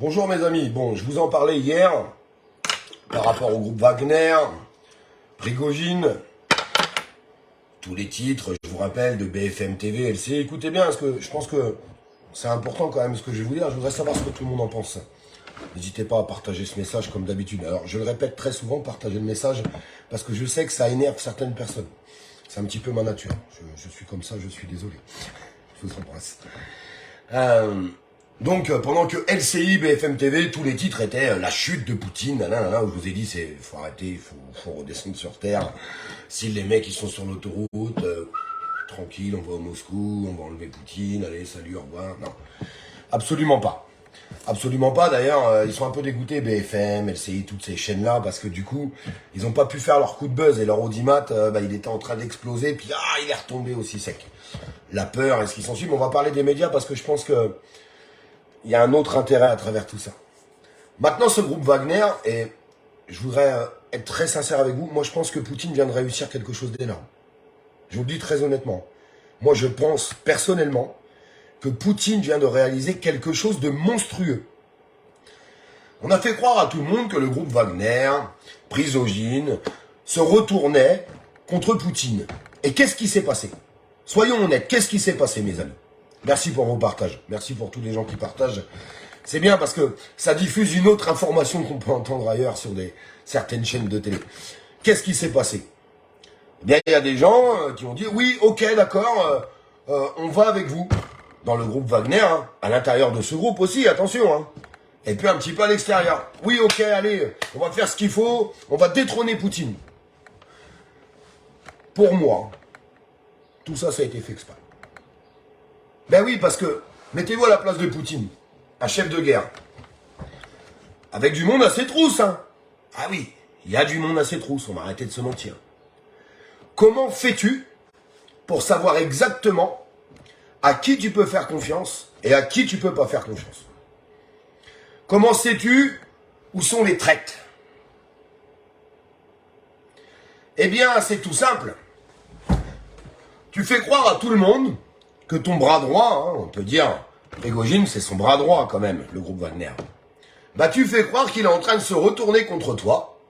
Bonjour mes amis, bon je vous en parlais hier par rapport au groupe Wagner, Prigojine, tous les titres, je vous rappelle, de BFM TV, LCI. Écoutez bien, parce que je pense que c'est important quand même ce que je vais vous dire, je voudrais savoir ce que tout le monde en pense. N'hésitez pas à partager ce message comme d'habitude. Alors je le répète très souvent, partagez le message, parce que je sais que ça énerve certaines personnes. C'est un petit peu ma nature, je suis comme ça, je suis désolé. Je vous embrasse. Donc, pendant que LCI, BFM TV, tous les titres étaient la chute de Poutine, où je vous ai dit, faut arrêter, il faut redescendre sur terre. Si les mecs, ils sont sur l'autoroute, tranquille, on va au Moscou, on va enlever Poutine, allez, salut, au revoir. Non, absolument pas. Absolument pas, d'ailleurs, ils sont un peu dégoûtés, BFM, LCI, toutes ces chaînes-là, parce que du coup, ils n'ont pas pu faire leur coup de buzz, et leur audimat, il était en train d'exploser, puis il est retombé aussi sec. La peur, et ce qui s'ensuit, mais on va parler des médias, parce que je pense que il y a un autre intérêt à travers tout ça. Maintenant, ce groupe Wagner, et je voudrais être très sincère avec vous, moi je pense que Poutine vient de réussir quelque chose d'énorme. Je vous le dis très honnêtement. Moi je pense personnellement que Poutine vient de réaliser quelque chose de monstrueux. On a fait croire à tout le monde que le groupe Wagner, Prigojine, se retournait contre Poutine. Et qu'est-ce qui s'est passé? Soyons honnêtes, qu'est-ce qui s'est passé mes amis? Merci pour vos partages. Merci pour tous les gens qui partagent. C'est bien parce que ça diffuse une autre information qu'on peut entendre ailleurs sur certaines chaînes de télé. Qu'est-ce qui s'est passé? Eh bien, il y a des gens qui ont dit, oui, ok, d'accord, on va avec vous. Dans le groupe Wagner, à l'intérieur de ce groupe aussi, attention. Et puis un petit peu à l'extérieur. Oui, ok, allez, on va faire ce qu'il faut, on va détrôner Poutine. Pour moi, tout ça, ça a été fait exprès. Ben oui, parce que, mettez-vous à la place de Poutine, un chef de guerre, avec du monde à ses trousses, Ah oui, il y a du monde à ses trousses, on va arrêter de se mentir. Comment fais-tu pour savoir exactement à qui tu peux faire confiance et à qui tu peux pas faire confiance? Comment sais-tu où sont les traites? Eh bien, c'est tout simple. Tu fais croire à tout le monde que ton bras droit, on peut dire, Prigojine, c'est son bras droit quand même, le groupe Wagner. Bah tu fais croire qu'il est en train de se retourner contre toi,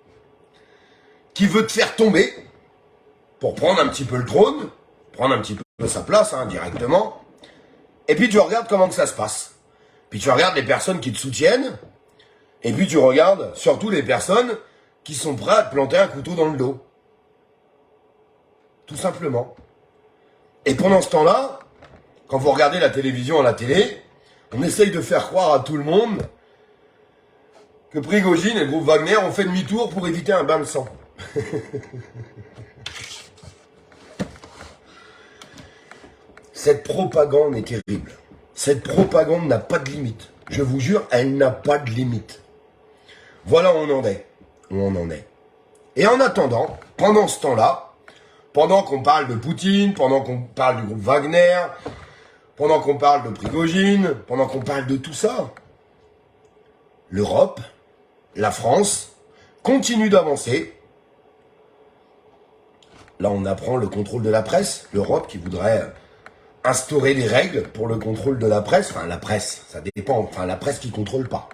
qu'il veut te faire tomber, pour prendre un petit peu le trône, prendre un petit peu sa place, directement, et puis tu regardes comment que ça se passe. Puis tu regardes les personnes qui te soutiennent, et puis tu regardes surtout les personnes qui sont prêtes à te planter un couteau dans le dos. Tout simplement. Et pendant ce temps-là, quand vous regardez la télévision à la télé, on essaye de faire croire à tout le monde que Prigojine et le groupe Wagner ont fait demi-tour pour éviter un bain de sang. Cette propagande est terrible. Cette propagande n'a pas de limite. Je vous jure, elle n'a pas de limite. Voilà où on en est. Où on en est. Et en attendant, pendant ce temps-là, pendant qu'on parle de Poutine, pendant qu'on parle du groupe Wagner, pendant qu'on parle de Prigojine, pendant qu'on parle de tout ça, l'Europe, la France, continue d'avancer. Là, on apprend le contrôle de la presse. L'Europe qui voudrait instaurer des règles pour le contrôle de la presse. Enfin, la presse, ça dépend. Enfin, la presse qui contrôle pas.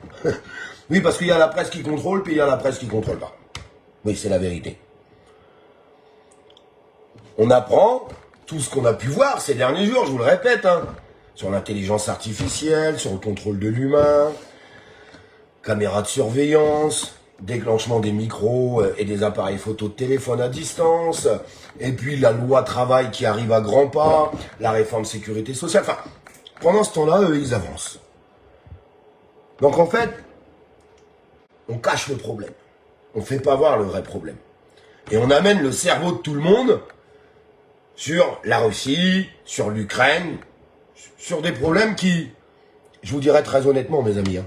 Oui, parce qu'il y a la presse qui contrôle, puis il y a la presse qui contrôle pas. Oui, c'est la vérité. On apprend tout ce qu'on a pu voir ces derniers jours, je vous le répète, sur l'intelligence artificielle, sur le contrôle de l'humain, caméras de surveillance, déclenchement des micros et des appareils photo de téléphone à distance, et puis la loi travail qui arrive à grands pas, la réforme sécurité sociale. Enfin, pendant ce temps-là, eux, ils avancent. Donc en fait, on cache le problème. On ne fait pas voir le vrai problème. Et on amène le cerveau de tout le monde sur la Russie, sur l'Ukraine, sur des problèmes qui, je vous dirais très honnêtement, mes amis,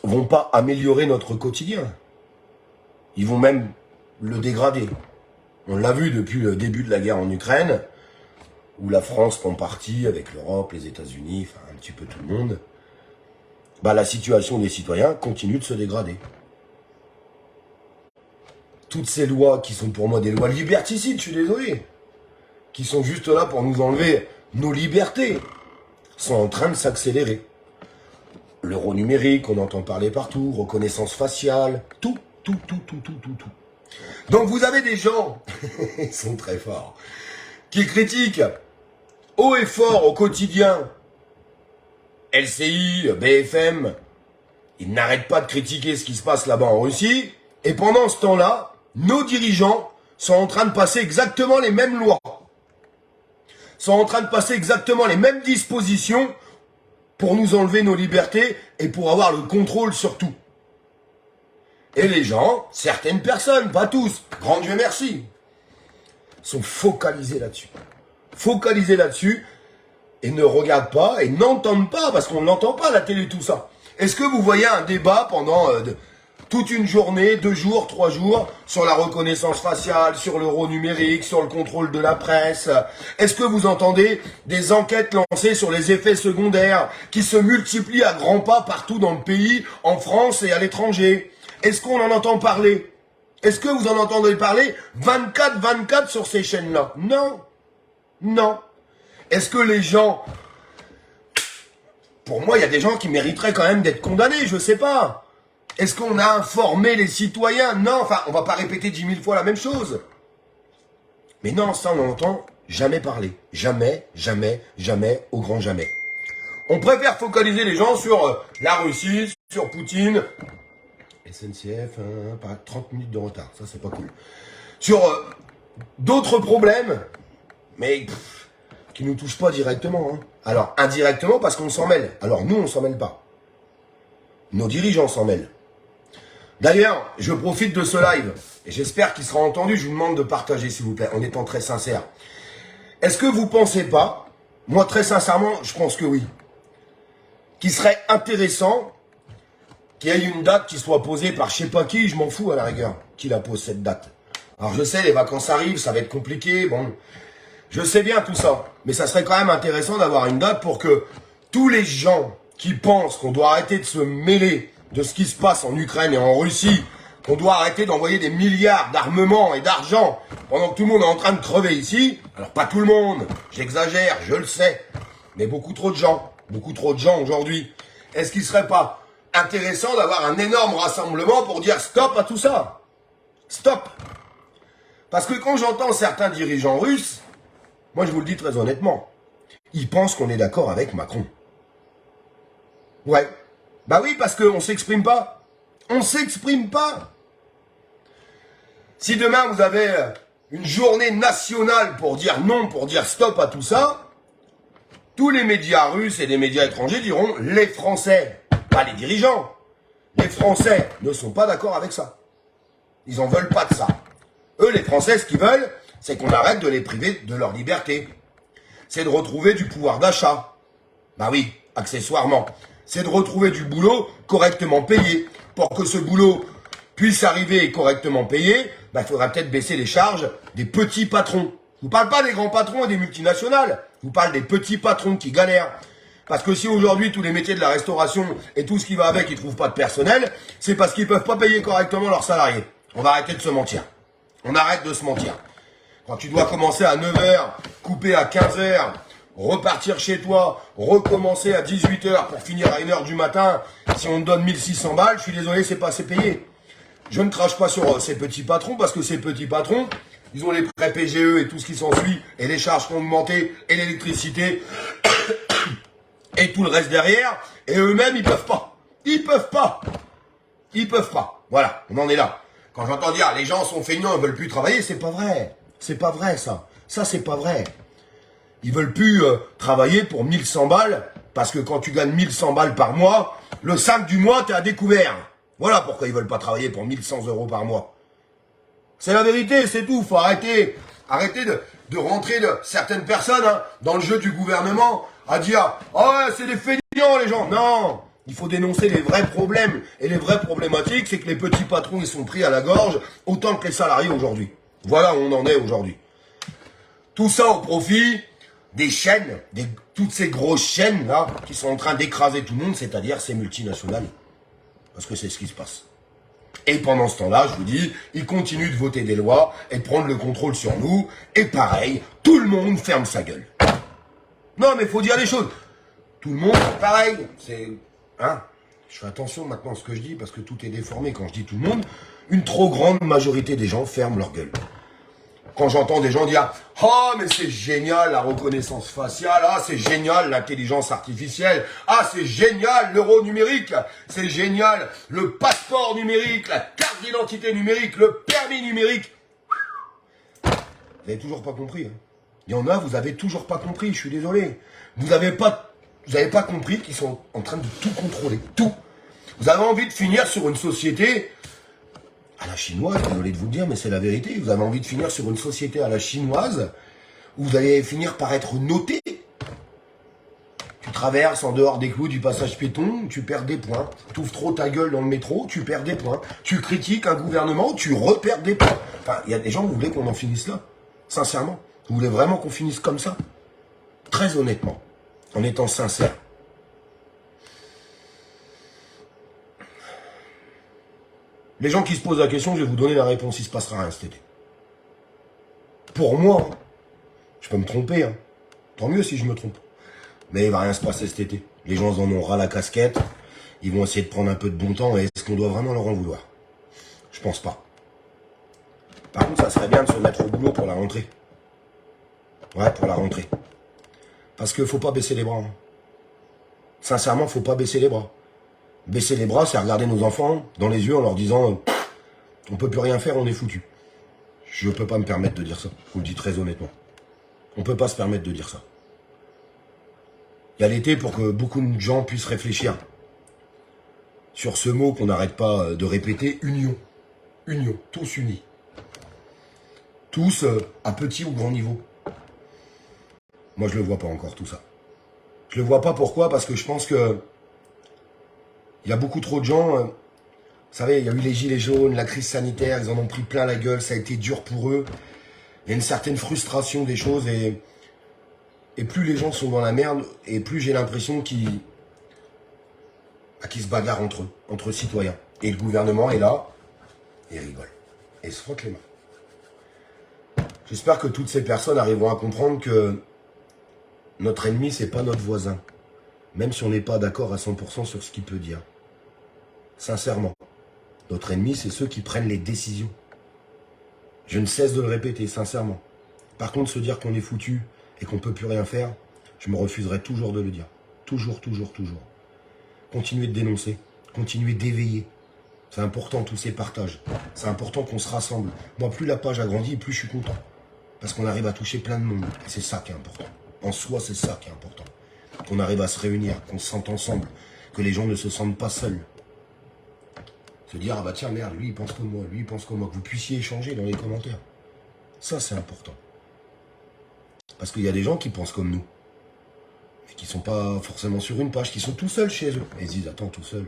vont pas améliorer notre quotidien. Ils vont même le dégrader. On l'a vu depuis le début de la guerre en Ukraine, où la France prend parti avec l'Europe, les États-Unis, enfin un petit peu tout le monde. La situation des citoyens continue de se dégrader. Toutes ces lois qui sont pour moi des lois liberticides, je suis désolé, qui sont juste là pour nous enlever nos libertés, sont en train de s'accélérer. L'euro numérique, on entend parler partout, reconnaissance faciale, tout. Donc vous avez des gens, ils sont très forts, qui critiquent haut et fort au quotidien LCI, BFM, ils n'arrêtent pas de critiquer ce qui se passe là-bas en Russie, et pendant ce temps-là, nos dirigeants sont en train de passer exactement les mêmes lois, sont en train de passer exactement les mêmes dispositions pour nous enlever nos libertés et pour avoir le contrôle sur tout. Et les gens, certaines personnes, pas tous, grand Dieu merci, sont focalisés là-dessus. Focalisés là-dessus et ne regardent pas et n'entendent pas, parce qu'on n'entend pas à la télé tout ça. Est-ce que vous voyez un débat pendant toute une journée, 2 jours, 3 jours, sur la reconnaissance faciale, sur l'euro numérique, sur le contrôle de la presse? Est-ce que vous entendez des enquêtes lancées sur les effets secondaires qui se multiplient à grands pas partout dans le pays, en France et à l'étranger? Est-ce qu'on en entend parler? Est-ce que vous en entendez parler 24/24 sur ces chaînes-là? Non. Non. Est-ce que les gens... Pour moi, il y a des gens qui mériteraient quand même d'être condamnés, je sais pas. Est-ce qu'on a informé les citoyens? Non, enfin, on va pas répéter 10 000 fois la même chose. Mais non, ça, on n'entend jamais parler. Jamais, jamais, jamais, au grand jamais. On préfère focaliser les gens sur la Russie, sur Poutine... SNCF, 30 minutes de retard, ça c'est pas cool. Sur d'autres problèmes, mais qui nous touchent pas directement. Hein. Alors, indirectement parce qu'on s'en mêle. Alors, nous, on s'en mêle pas. Nos dirigeants s'en mêlent. D'ailleurs, je profite de ce live, et j'espère qu'il sera entendu, je vous demande de partager, s'il vous plaît, en étant très sincère. Est-ce que vous pensez pas, moi très sincèrement, je pense que oui, qu'il serait intéressant qu'il y ait une date qui soit posée par je sais pas qui, je m'en fous à la rigueur, qui la pose cette date. Alors je sais, les vacances arrivent, ça va être compliqué, bon, je sais bien tout ça, mais ça serait quand même intéressant d'avoir une date pour que tous les gens qui pensent qu'on doit arrêter de se mêler de ce qui se passe en Ukraine et en Russie, qu'on doit arrêter d'envoyer des milliards d'armements et d'argent pendant que tout le monde est en train de crever ici, alors pas tout le monde, j'exagère, je le sais, mais beaucoup trop de gens aujourd'hui, est-ce qu'il serait pas intéressant d'avoir un énorme rassemblement pour dire stop à tout ça. Stop. Parce que quand j'entends certains dirigeants russes, moi je vous le dis très honnêtement, ils pensent qu'on est d'accord avec Macron. Ouais. Bah oui, parce qu'on s'exprime pas. On s'exprime pas. Si demain vous avez une journée nationale pour dire non, pour dire stop à tout ça, tous les médias russes et les médias étrangers diront les Français. Pas les dirigeants. Les Français ne sont pas d'accord avec ça. Ils en veulent pas de ça. Eux, les Français, ce qu'ils veulent, c'est qu'on arrête de les priver de leur liberté. C'est de retrouver du pouvoir d'achat. Bah oui, accessoirement. C'est de retrouver du boulot correctement payé. Pour que ce boulot puisse arriver correctement payé, bah, il faudra peut-être baisser les charges des petits patrons. Je vous parle pas des grands patrons et des multinationales. Je vous parle des petits patrons qui galèrent. Parce que si aujourd'hui tous les métiers de la restauration et tout ce qui va avec, ils trouvent pas de personnel, c'est parce qu'ils peuvent pas payer correctement leurs salariés. On va arrêter de se mentir. On arrête de se mentir. Quand tu dois commencer à 9 h, couper à 15 h, repartir chez toi, recommencer à 18 h pour finir à 1 h du matin, si on te donne 1600 balles, je suis désolé, c'est pas assez payé. Je ne crache pas sur ces petits patrons parce que ces petits patrons, ils ont les prêts PGE et tout ce qui s'ensuit et les charges qui ont augmenté et l'électricité et tout le reste derrière, et eux-mêmes, ils peuvent pas. Ils peuvent pas. Ils peuvent pas. Voilà, on en est là. Quand j'entends dire les gens sont feignants, ils veulent plus travailler, c'est pas vrai. C'est pas vrai, ça. Ça, c'est pas vrai. Ils veulent plus travailler pour 1100 balles, parce que quand tu gagnes 1100 balles par mois, le 5 du mois, t'es à découvert. Voilà pourquoi ils veulent pas travailler pour 1100 € par mois. C'est la vérité, c'est tout. Faut arrêter de rentrer de certaines personnes dans le jeu du gouvernement à dire « Oh ouais, c'est des feignants les gens !» Non, il faut dénoncer les vrais problèmes. Et les vraies problématiques, c'est que les petits patrons, ils sont pris à la gorge autant que les salariés aujourd'hui. Voilà où on en est aujourd'hui. Tout ça au profit des chaînes, toutes ces grosses chaînes là, qui sont en train d'écraser tout le monde, c'est-à-dire ces multinationales. Parce que c'est ce qui se passe. Et pendant ce temps-là, je vous dis, ils continuent de voter des lois et de prendre le contrôle sur nous. Et pareil, tout le monde ferme sa gueule. Non, mais il faut dire les choses. Tout le monde, pareil. C'est... Hein ? je fais attention maintenant à ce que je dis parce que tout est déformé. Quand je dis tout le monde, une trop grande majorité des gens ferment leur gueule. Quand j'entends des gens dire « Ah, mais c'est génial la reconnaissance faciale, ah, c'est génial l'intelligence artificielle, ah, c'est génial l'euro numérique, c'est génial le passeport numérique, la carte d'identité numérique, le permis numérique. » Vous n'avez toujours pas compris. Hein. Il y en a, vous n'avez toujours pas compris, je suis désolé. Vous n'avez pas compris qu'ils sont en train de tout contrôler, tout. Vous avez envie de finir sur une société à la chinoise, désolé de vous le dire, mais c'est la vérité. Vous avez envie de finir sur une société à la chinoise où vous allez finir par être noté. Tu traverses en dehors des clous du passage piéton, tu perds des points. Tu ouvres trop ta gueule dans le métro, tu perds des points. Tu critiques un gouvernement, tu reperds des points. Enfin, il y a des gens, vous voulez qu'on en finisse là? Sincèrement. Vous voulez vraiment qu'on finisse comme ça? Très honnêtement. En étant sincère. Les gens qui se posent la question, je vais vous donner la réponse, il se passera rien cet été. Pour moi, je peux me tromper, hein. Tant mieux si je me trompe. Mais il va rien se passer cet été. Les gens en ont ras la casquette, ils vont essayer de prendre un peu de bon temps, et est-ce qu'on doit vraiment leur en vouloir? Je pense pas. Par contre, ça serait bien de se mettre au boulot pour la rentrée. Ouais, pour la rentrée. Parce qu'il faut pas baisser les bras. Hein. Sincèrement, faut pas baisser les bras. Baisser les bras, c'est regarder nos enfants dans les yeux en leur disant on peut plus rien faire, on est foutu. Je peux pas me permettre de dire ça. Je vous le dis très honnêtement. On peut pas se permettre de dire ça. Il y a l'été pour que beaucoup de gens puissent réfléchir sur ce mot qu'on n'arrête pas de répéter, union. Union, tous unis. Tous à petit ou grand niveau. Moi, je le vois pas encore tout ça. Je le vois pas, pourquoi? Parce que je pense que il y a beaucoup trop de gens, vous savez, il y a eu les gilets jaunes, la crise sanitaire, ils en ont pris plein la gueule, ça a été dur pour eux. Il y a une certaine frustration des choses et plus les gens sont dans la merde et plus j'ai l'impression qu'ils se bagarrent entre citoyens. Et le gouvernement est là, et rigole, et se frotte les mains. J'espère que toutes ces personnes arriveront à comprendre que notre ennemi, c'est pas notre voisin. Même si on n'est pas d'accord à 100% sur ce qu'il peut dire. Sincèrement, notre ennemi, c'est ceux qui prennent les décisions. Je ne cesse de le répéter, sincèrement. Par contre, se dire qu'on est foutu et qu'on ne peut plus rien faire, je me refuserai toujours de le dire. Toujours, toujours, toujours. Continuez de dénoncer, continuez d'éveiller. C'est important, tous ces partages. C'est important qu'on se rassemble. Moi, plus la page a grandi, plus je suis content. Parce qu'on arrive à toucher plein de monde. Et c'est ça qui est important. En soi, c'est ça qui est important. Qu'on arrive à se réunir, qu'on se sente ensemble, que les gens ne se sentent pas seuls. Se dire, ah bah tiens, merde, lui il pense comme moi, lui il pense comme moi, que vous puissiez échanger dans les commentaires. Ça, c'est important. Parce qu'il y a des gens qui pensent comme nous, mais qui sont pas forcément sur une page, qui sont tout seuls chez eux. Et ils se disent, attends, tout seul,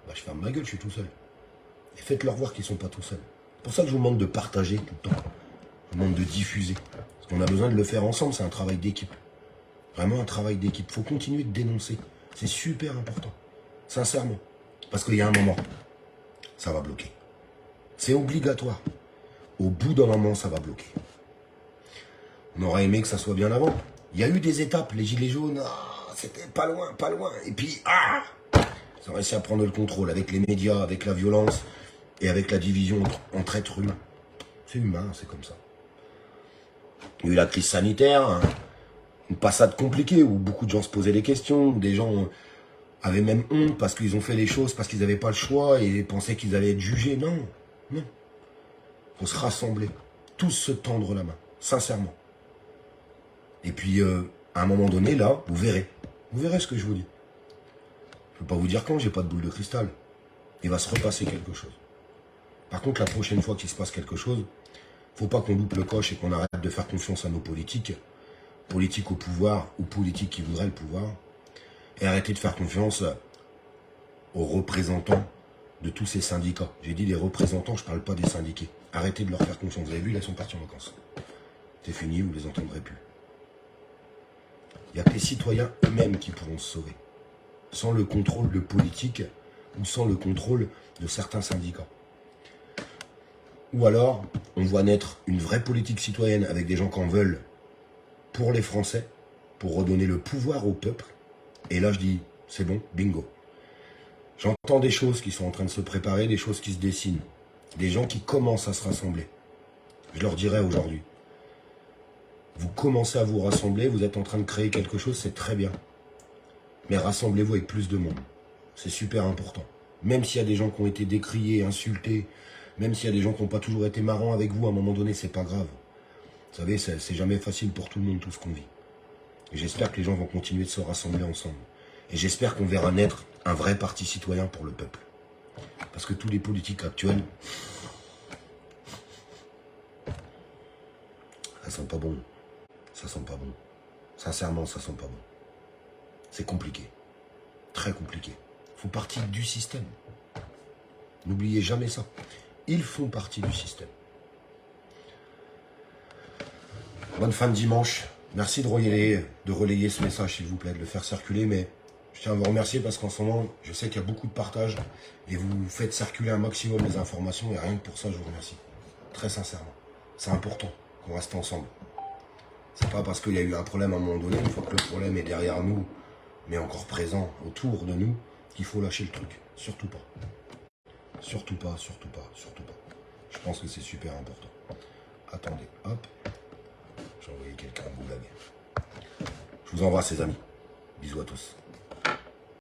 bah je ferme ma gueule, je suis tout seul. Et faites-leur voir qu'ils sont pas tout seuls. C'est pour ça que je vous demande de partager tout le temps. Je vous demande de diffuser. Parce qu'on a besoin de le faire ensemble, c'est un travail d'équipe. Vraiment un travail d'équipe. Il faut continuer de dénoncer. C'est super important. Sincèrement. Parce qu'il y a un moment, ça va bloquer. C'est obligatoire. Au bout d'un moment, ça va bloquer. On aurait aimé que ça soit bien avant. Il y a eu des étapes. Les gilets jaunes, c'était pas loin, pas loin. Et puis, ça a réussi à prendre le contrôle avec les médias, avec la violence et avec la division entre êtres humains. C'est humain, c'est comme ça. Il y a eu la crise sanitaire, hein. Une passade compliquée où beaucoup de gens se posaient des questions, des gens avaient même honte parce qu'ils ont fait les choses, parce qu'ils n'avaient pas le choix et pensaient qu'ils allaient être jugés. Non, non. Il faut se rassembler, tous se tendre la main, sincèrement. Et puis, à un moment donné, là, vous verrez ce que je vous dis. Je ne peux pas vous dire quand, j'ai pas de boule de cristal. Il va se repasser quelque chose. Par contre, la prochaine fois qu'il se passe quelque chose, faut pas qu'on loupe le coche et qu'on arrête de faire confiance à nos politiques au pouvoir ou politiques qui voudraient le pouvoir, et arrêter de faire confiance aux représentants de tous ces syndicats. J'ai dit les représentants, je ne parle pas des syndiqués. Arrêtez de leur faire confiance. Vous avez vu, là, ils sont partis en vacances. C'est fini, vous ne les entendrez plus. Il n'y a que les citoyens eux-mêmes qui pourront se sauver. Sans le contrôle de politique ou sans le contrôle de certains syndicats. Ou alors, on voit naître une vraie politique citoyenne avec des gens qui en veulent pour les Français, pour redonner le pouvoir au peuple. Et là, je dis, c'est bon, bingo. J'entends des choses qui sont en train de se préparer, des choses qui se dessinent. Des gens qui commencent à se rassembler. Je leur dirai aujourd'hui. Vous commencez à vous rassembler, vous êtes en train de créer quelque chose, c'est très bien. Mais rassemblez-vous avec plus de monde. C'est super important. Même s'il y a des gens qui ont été décriés, insultés, même s'il y a des gens qui n'ont pas toujours été marrants avec vous, à un moment donné, c'est pas grave. Vous savez, c'est jamais facile pour tout le monde, tout ce qu'on vit. Et j'espère que les gens vont continuer de se rassembler ensemble. Et j'espère qu'on verra naître un vrai parti citoyen pour le peuple. Parce que tous les politiques actuels, ça sent pas bon. Ça sent pas bon. Sincèrement, ça sent pas bon. C'est compliqué. Très compliqué. Ils font partie du système. N'oubliez jamais ça. Ils font partie du système. Bonne fin de dimanche. Merci de relayer ce message, s'il vous plaît, de le faire circuler. Mais je tiens à vous remercier parce qu'en ce moment, je sais qu'il y a beaucoup de partage et vous faites circuler un maximum les informations. Et rien que pour ça, je vous remercie. Très sincèrement. C'est important qu'on reste ensemble. C'est pas parce qu'il y a eu un problème à un moment donné, une fois que le problème est derrière nous, mais encore présent autour de nous, qu'il faut lâcher le truc. Surtout pas. Surtout pas, surtout pas, surtout pas. Je pense que c'est super important. Attendez, hop. J'ai envoyé quelqu'un à Goulag. Je vous embrasse, les amis. Bisous à tous.